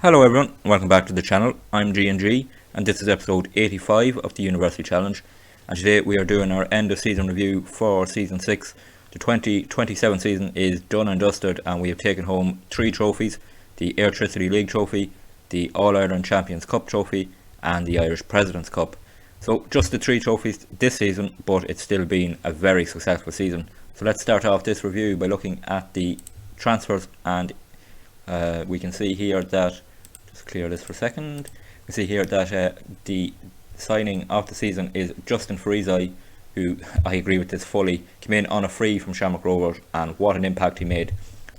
Hello everyone, welcome back to the channel. I'm G&G and this is episode 85 of the University Challenge, and today we are doing our end of season review for season 6. The 2027 season is done and dusted and we have taken home 3 trophies: the Electricity League Trophy, the All-Ireland Champions Cup Trophy and the Irish President's Cup. So just the 3 trophies this season, but it's still been a very successful season. So let's start off this review by looking at the transfers, and we can see here that, just clear this for a second, we see here that the signing of the season is Justin Farizai, who, I agree with this fully, came in on a free from Shamrock Rovers, and what an impact he made.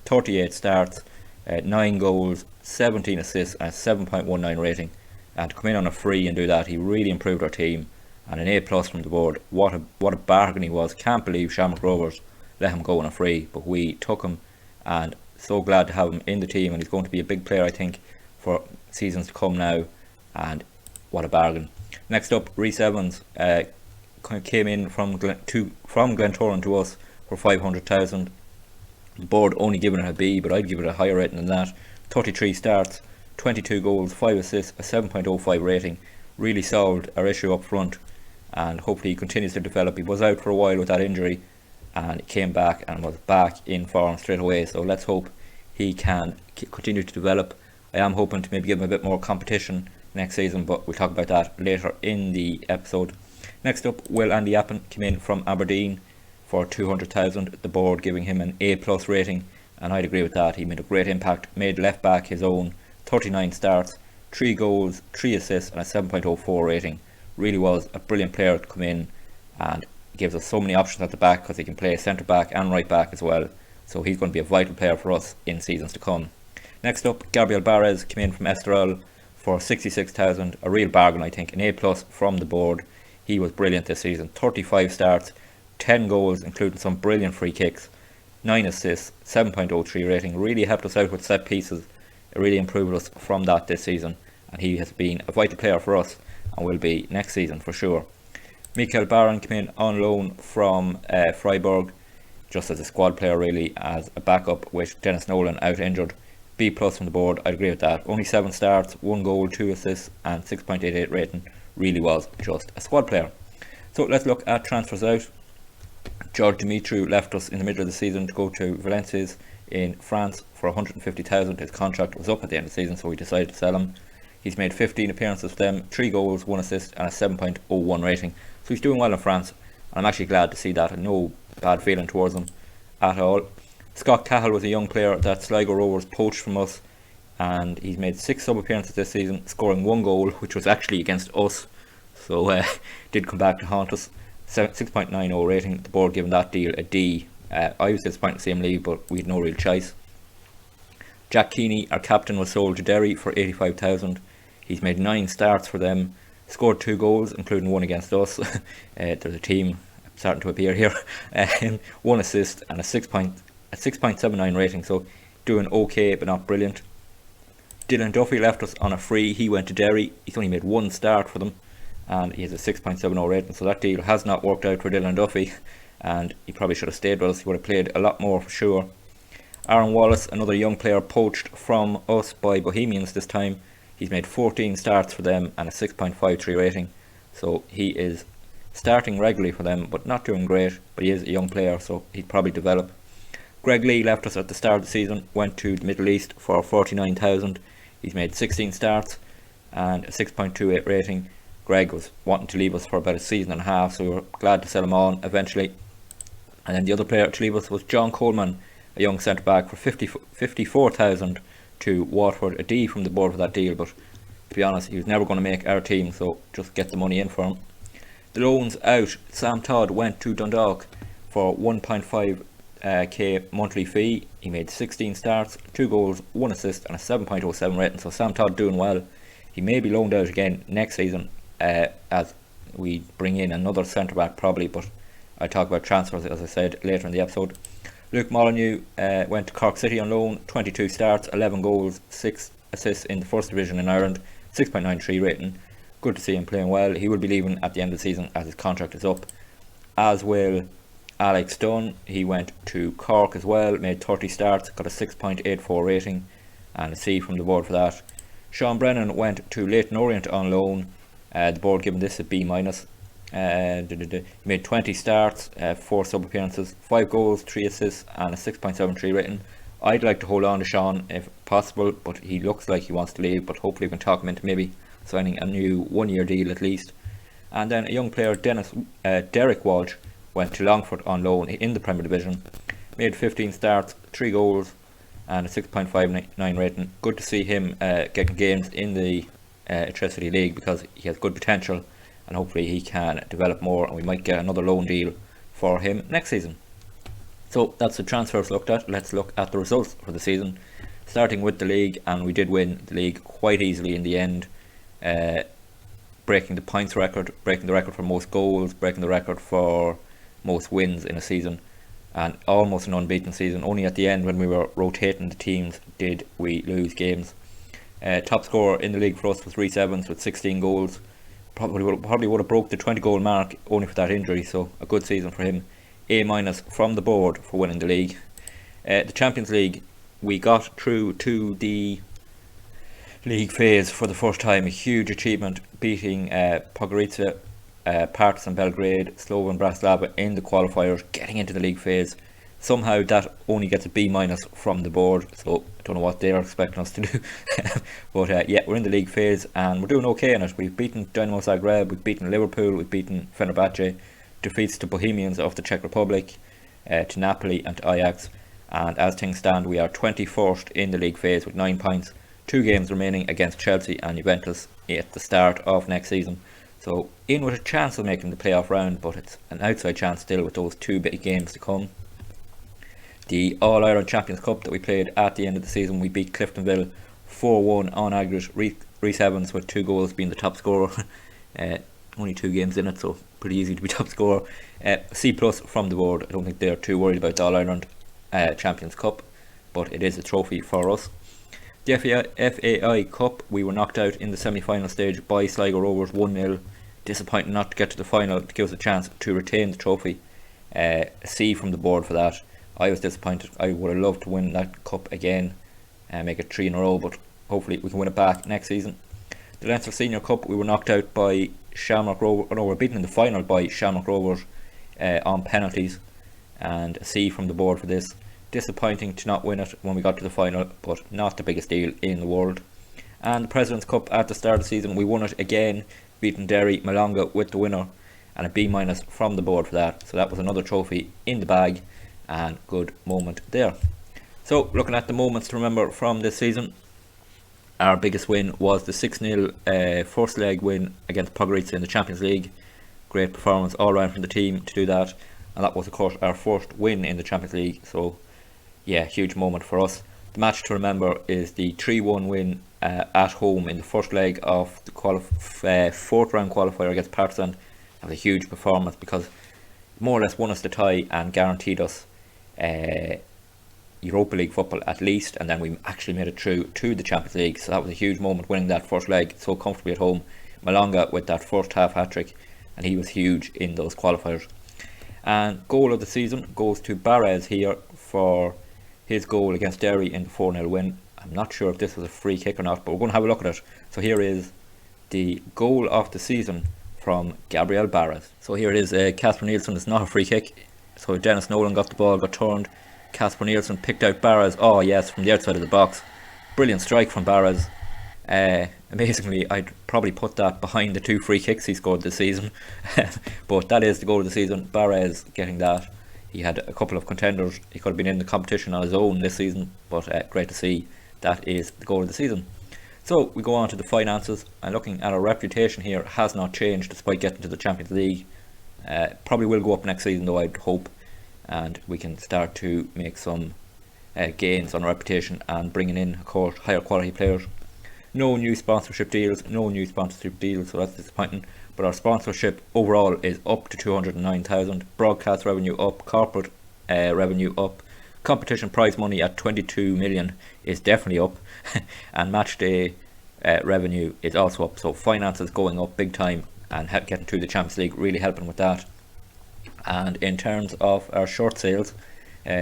38 starts, 9 goals, 17 assists and a 7.19 rating, and to come in on a free and do that, he really improved our team, and an A+ from the board. What a bargain he was. Can't believe Shamrock Rovers let him go on a free, but we took him, and so glad to have him in the team, and he's going to be a big player, I think, for seasons to come now, and what a bargain. Next up, Rhys Evans came in from Glentoran to us for 500,000. The board only giving it a B, but I'd give it a higher rating than that. 33 starts, 22 goals, 5 assists, a 7.05 rating. Really solved our issue up front, and hopefully he continues to develop. He was out for a while with that injury and came back and was back in form straight away, so let's hope he can continue to develop. I am hoping to maybe give him a bit more competition next season, but we'll talk about that later in the episode. Next up, Will Andy Appin came in from Aberdeen for 200,000, the board giving him an A+ rating, and I'd agree with that. He made a great impact, made left back his own, 39 starts, 3 goals, 3 assists and a 7.04 rating. Really was a brilliant player to come in, and gives us so many options at the back because he can play centre back and right back as well, so he's going to be a vital player for us in seasons to come. Next up, Gabriel Barres came in from Estoril for 66,000, a real bargain, I think. An A+ from the board. He was brilliant this season. 35 starts, 10 goals including some brilliant free kicks, 9 assists, 7.03 rating. Really helped us out with set pieces. It really improved us from that this season, and he has been a vital player for us and will be next season for sure. Mikael Baron came in on loan from Freiburg, just as a squad player really, as a backup with Dennis Nolan out injured. B+ from the board, I'd agree with that. Only 7 starts, 1 goal, 2 assists and 6.88 rating. Really was just a squad player. So let's look at transfers out. George Dumitru left us in the middle of the season to go to Valenciennes in France for 150,000. His contract was up at the end of the season, so we decided to sell him. He's made 15 appearances for them, 3 goals, 1 assist and a 7.01 rating. So he's doing well in France, and I'm actually glad to see that. No bad feeling towards him at all. Scott Cahill was a young player that Sligo Rovers poached from us, and he's made 6 sub appearances this season, scoring 1 goal, which was actually against us, so did come back to haunt us. 6.90 rating, the board giving that deal a D. I was disappointed to see him leave, but we had no real choice. Jack Keeney, our captain, was sold to Derry for 85,000. He's made 9 starts for them, scored 2 goals including 1 against us. There's a team starting to appear here. 1 assist and a 6.79 rating, so doing okay but not brilliant. Dylan Duffy left us on a free. He went to Derry. He's only made 1 start for them and he has a 6.70 rating, so that deal has not worked out for Dylan Duffy, and he probably should have stayed with us. He would have played a lot more for sure. Aaron Wallace, another young player poached from us by Bohemians this time. He's made 14 starts for them and a 6.53 rating, so he is starting regularly for them but not doing great, but he is a young player, so he'd probably develop. Greg Lee left us at the start of the season, went to the Middle East for 49,000. He's made 16 starts and a 6.28 rating. Greg was wanting to leave us for about a season and a half, so we were glad to sell him on eventually. And then the other player to leave us was John Coleman, a young centre back, for 54,000 to Watford. A D from the board for that deal, but to be honest, he was never going to make our team, so just get the money in for him. The loans out, Sam Todd went to Dundalk for 1.5k monthly fee. He made 16 starts, 2 goals, 1 assist and a 7.07 rating, so Sam Todd doing well. He may be loaned out again next season as we bring in another centre back probably, but I'll talk about transfers as I said later in the episode. Luke Molyneux went to Cork City on loan, 22 starts, 11 goals, 6 assists in the first division in Ireland, 6.93 rating. Good to see him playing well. He will be leaving at the end of the season as his contract is up, as will Alex Dunn. He went to Cork as well, made 30 starts, got a 6.84 rating and a C from the board for that. Sean Brennan went to Leyton Orient on loan. The board giving this a B-. He made 20 starts, 4 sub-appearances, 5 goals, 3 assists and a 6.73 rating. I'd like to hold on to Sean if possible, but he looks like he wants to leave, but hopefully we can talk him into maybe signing a new 1-year deal at least. And then a young player, Derek Walsh, went to Longford on loan in the Premier Division. Made 15 starts, 3 goals and a 6.59 rating. Good to see him getting games in the Electricity League, because he has good potential and hopefully he can develop more, and we might get another loan deal for him next season. So that's the transfers looked at. Let's look at the results for the season, starting with the league. And we did win the league quite easily in the end, breaking the points record, breaking the record for most goals, breaking the record for most wins in a season, and almost an unbeaten season. Only at the end, when we were rotating the teams, did we lose games. Top scorer in the league for us was Rhys Evans with 16 goals. Probably would have broke the 20 goal mark only for that injury, so a good season for him. A- from the board for winning the league. The Champions League, we got through to the league phase for the first time. A huge achievement, beating Podgorica, Partizan Belgrade, Slovan Bratislava in the qualifiers, getting into the league phase. Somehow that only gets a B- from the board, so I don't know what they're expecting us to do. But yeah, we're in the league phase and we're doing okay in it. We've beaten Dynamo Zagreb, we've beaten Liverpool, we've beaten Fenerbahce, defeats to Bohemians of the Czech Republic, to Napoli and to Ajax. And as things stand, we are 21st in the league phase with 9 points. 2 games remaining against Chelsea and Juventus at the start of next season. So in with a chance of making the playoff round, but it's an outside chance still with those 2 big games to come. The All-Ireland Champions Cup that we played at the end of the season, we beat Cliftonville 4-1 on aggregate. Rhys Evans with 2 goals being the top scorer. Only 2 games in it, so pretty easy to be top scorer. C+ from the board. I don't think they're too worried about the All-Ireland Champions Cup, but it is a trophy for us. The FAI Cup, we were knocked out in the semi-final stage by Sligo Rovers 1-0. Disappointing not to get to the final to give us a chance to retain the trophy. A C from the board for that. I was disappointed. I would have loved to win that cup again and make it 3 in a row, but hopefully we can win it back next season. The Leinster Senior Cup, we were knocked out by Shamrock Rovers. No, we were beaten in the final by Shamrock Rovers on penalties, and a C from the board for this. Disappointing to not win it when we got to the final, but not the biggest deal in the world. And the President's Cup at the start of the season, we won it again, beating Derry Malonga with the winner, and a B- from the board for that. So that was another trophy in the bag, and good moment there. So looking at the moments to remember from this season, our biggest win was the 6-0 first leg win against Podgorica in the Champions League. Great performance all round from the team to do that, and that was of course our first win in the Champions League, so yeah, huge moment for us. The match to remember is the 3-1 win at home in the first leg of the 4th round qualifier against Partizan. That was a huge performance because more or less won us the tie and guaranteed us Europa League football at least, and then we actually made it through to the Champions League. So that was a huge moment, winning that first leg so comfortably at home. Malonga with that first half hat-trick, and he was huge in those qualifiers. And goal of the season goes to Barres here for his goal against Derry in the 4-0 win. I'm not sure if this was a free kick or not, but we're going to have a look at it. So here is the goal of the season from Gabriel Barres. So here it is. Casper Nielsen. It's not a free kick. So Dennis Nolan got the ball, got turned. Casper Nielsen picked out Barres. Oh yes, from the outside of the box. Brilliant strike from Barres. Amazingly, I'd probably put that behind the 2 free kicks he scored this season. But that is the goal of the season. Barres getting that. He had a couple of contenders. He could have been in the competition on his own this season, but great to see that is the goal of the season. So we go on to the finances, and looking at our reputation here has not changed despite getting to the Champions League. Probably will go up next season though, I'd hope, and we can start to make some gains on reputation and bringing in, of course, higher quality players. No new sponsorship deals, so that's disappointing. But our sponsorship overall is up to 209,000. Broadcast revenue up, corporate revenue up, competition prize money at 22 million is definitely up, and match day revenue is also up. So finances going up big time, and getting to the Champions League really helping with that. And in terms of our shirt sales,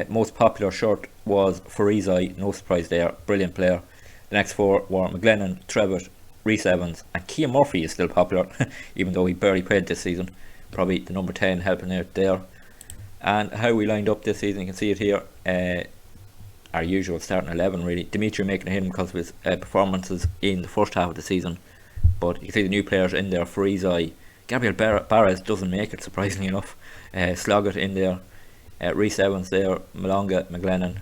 most popular shirt was Farizai, no surprise there, brilliant player. The next four were McGlennon, Trevitt, Rhys Evans, and Cian Murphy is still popular, even though he barely played this season. Probably the number 10 helping out there. And how we lined up this season, you can see it here. Our usual starting 11 really. Dimitri making a hit because of his performances in the first half of the season. But you can see the new players in there. Friesai, Gabriel Barres doesn't make it, surprisingly enough. Sloggett in there. Rhys Evans there. Malonga, McGlennon,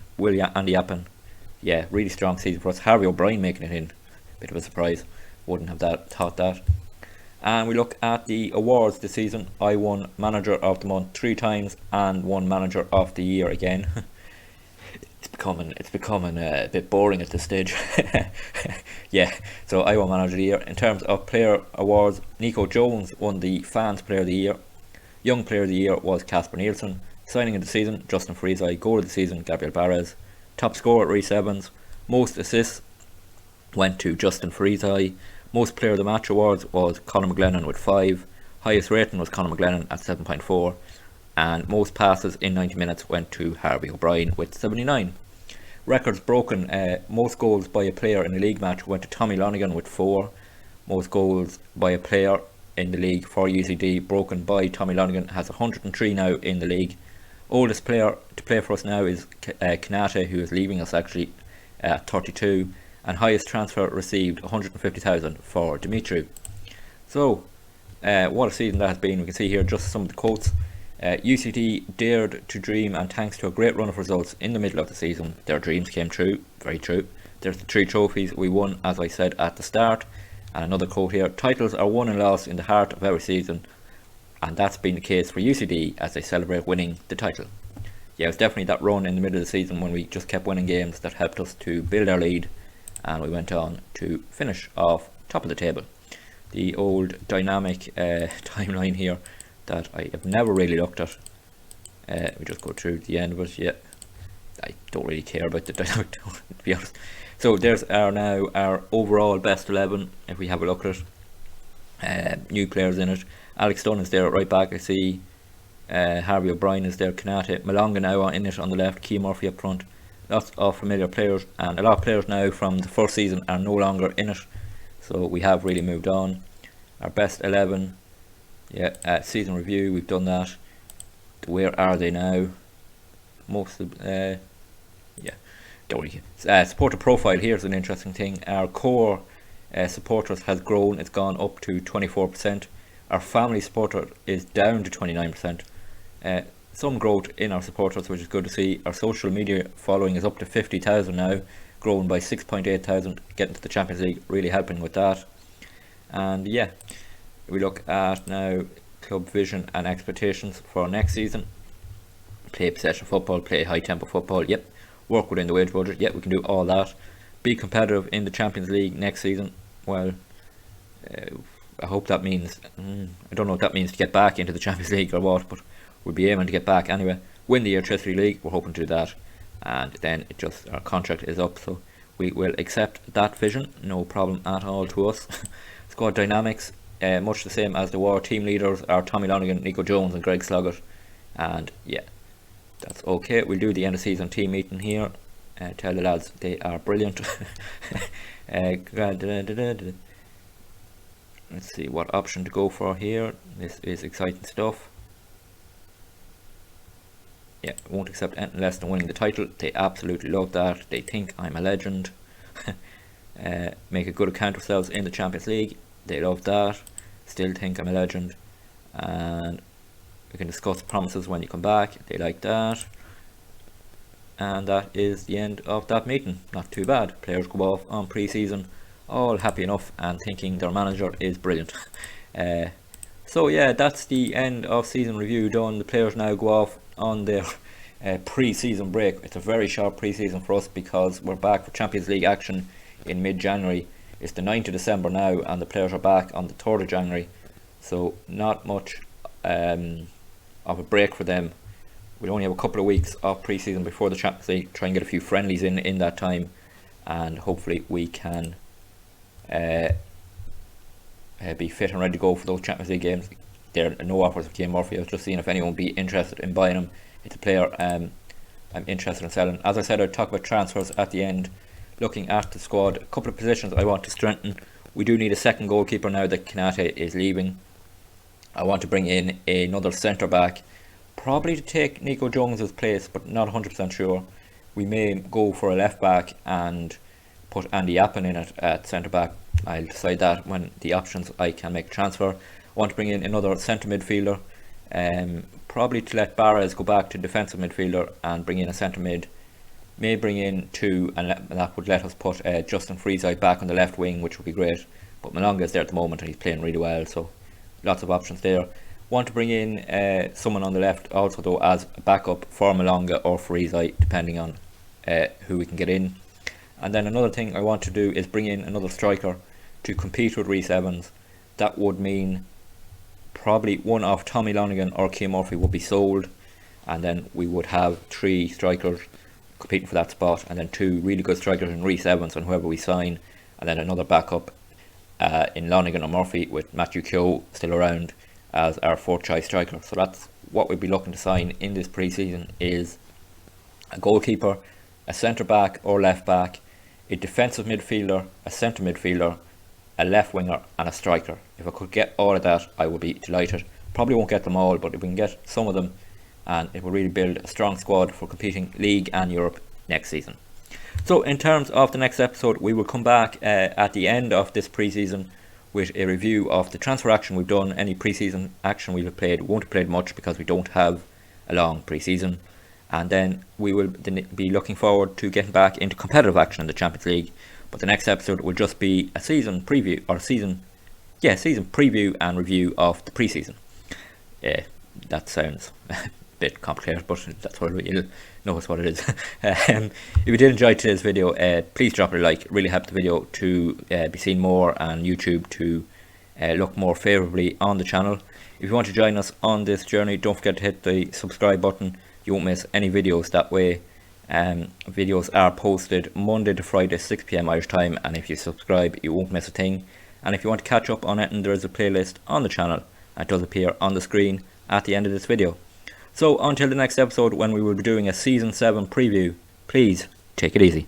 Andy Appin. Yeah, really strong season for us. Harvey O'Brien making it in. Bit of a surprise. Wouldn't have thought that. And we look at the awards this season. I won Manager of the Month 3 times and won Manager of the Year again. It's becoming a bit boring at this stage. Yeah, so I won Manager of the Year. In terms of player awards, Nico Jones won the Fans Player of the Year. Young Player of the Year was Casper Nielsen. Signing of the season, Justin Friesai. Goal of the season, Gabriel Barres. Top scorer, Rhys Evans. Most assists went to Justin Friesai. Most Player of the Match awards was Conor McGlennon with 5. Highest rating was Conor McGlennon at 7.4. And most passes in 90 minutes went to Harvey O'Brien with 79. Records broken. Most goals by a player in a league match went to Tommy Lonigan with 4. Most goals by a player in the league for UCD broken by Tommy Lonigan has 103 now in the league. Oldest player to play for us now is Kanate, who is leaving us actually at 32. And highest transfer received 150,000 for Dimitri. So, what a season that has been. We can see here just some of the quotes. UCD dared to dream, and thanks to a great run of results in the middle of the season, their dreams came true. Very true. There's the 3 trophies we won, as I said at the start. And another quote here: titles are won and lost in the heart of every season, and that's been the case for UCD as they celebrate winning the title. Yeah, it was definitely that run in the middle of the season when we just kept winning games that helped us to build our lead, and we went on to finish off top of the table. The old dynamic timeline here that I have never really looked at. We just go through the end of it. Yeah, I don't really care about the dynamic, to be honest. So there's our overall best 11. If we have a look at it, new players in it. Alex Dunn is there at right back. I see Harvey O'Brien is there. Kanate, Malonga now in it on the left. Cian Murphy up front. Lots of familiar players, and a lot of players now from the first season are no longer in it, so we have really moved on. Our best 11, yeah, season review, we've done that. Where are they now? Most of yeah, don't really. Supporter profile, here's an interesting thing. Our core supporters has grown. It's gone up to 24%. Our family supporter is down to 29%. Some growth in our supporters, which is good to see. Our social media following is up to 50,000 now, growing by 6.8 thousand, getting to the Champions League, really helping with that. And yeah, we look at now club vision and expectations for next season. Play possession football, play high tempo football, yep. Work within the wage budget, yep, we can do all that. Be competitive in the Champions League next season. Well, I hope that means, I don't know what that means to get back into the Champions League or what, but we'll be aiming to get back anyway. Win the Electricity League, we're hoping to do that, and then our contract is up, so we will accept that vision, no problem at all to us. Squad dynamics, much the same as the war. Team leaders are Tommy Lonigan, Nico Jones and Greg Sloggett, and yeah, that's okay. We'll do the end of season team meeting here. Tell the lads they are brilliant. Let's see what option to go for here. This is exciting stuff. Yeah, won't accept anything less than winning the title. They absolutely love that. They think I'm a legend. Make a good account of themselves in the Champions League. They love that. Still think I'm a legend. And we can discuss promises when you come back. They like that. And that is the end of that meeting. Not too bad. Players go off on pre-season, all happy enough and thinking their manager is brilliant. So yeah, that's the end of season review done. The players now go off on their pre-season break. It's a very short pre-season for us because we're back for Champions League action in mid-January. It's the 9th of December now and the players are back on the 3rd of January, so not much of a break for them. We only have a couple of weeks of pre-season before the Champions League. Try and get a few friendlies in that time, and hopefully we can be fit and ready to go for those Champions League games. There are no offers of Cian Murphy. I was just seeing if anyone would be interested in buying him. It's a player I'm interested in selling. As I said, I'd talk about transfers at the end. looking at the squad, a couple of positions I want to strengthen. We do need a second goalkeeper now that Kanate is leaving. I want to bring in another centre back, probably to take Nico Jones's place, but not 100% sure. We may go for a left back and put Andy Appin in at centre back. I'll decide that when the options I can make a transfer. I want to bring in another centre midfielder, probably to let Barres go back to defensive midfielder and bring in a centre mid. May bring in two, and that would let us put Justin Friesau back on the left wing, which would be great. But Malonga is there at the moment and he's playing really well, so lots of options there. Want to bring in someone on the left also though as a backup for Malonga or Friesau, depending on who we can get in. And then another thing I want to do is bring in another striker to compete with Rhys Evans. That would mean probably one of Tommy Lonigan or Keane Murphy would be sold, and then we would have 3 strikers competing for that spot, and then 2 really good strikers in Rhys Evans and whoever we sign, and then another backup in Lonigan or Murphy with Matthew Keogh still around as our 4th choice striker. So that's what we'd be looking to sign in this pre-season, is a goalkeeper, a centre back or left back, a defensive midfielder, a centre midfielder, a left winger and a striker. If I could get all of that, I would be delighted. Probably won't get them all, but if we can get some of them, and it will really build a strong squad for competing League and Europe next season. So in terms of the next episode, we will come back at the end of this pre-season with a review of the transfer action we've done, any pre-season action we've played. We won't have played much because we don't have a long pre-season, and then we will be looking forward to getting back into competitive action in the Champions League. But the next episode will just be a season preview, or season preview and review of the pre-season. That sounds a bit complicated, but that's what you'll notice what it is. If you did enjoy today's video, please drop it a like. It really helped the video to be seen more, and YouTube to look more favourably on the channel. If you want to join us on this journey, don't forget to hit the subscribe button. You won't miss any videos that way. Videos are posted Monday to Friday 6 PM Irish time, and if you subscribe you won't miss a thing. And if you want to catch up on it, and there is a playlist on the channel that does appear on the screen at the end of this video. So until the next episode, when we will be doing a season 7 preview, please take it easy.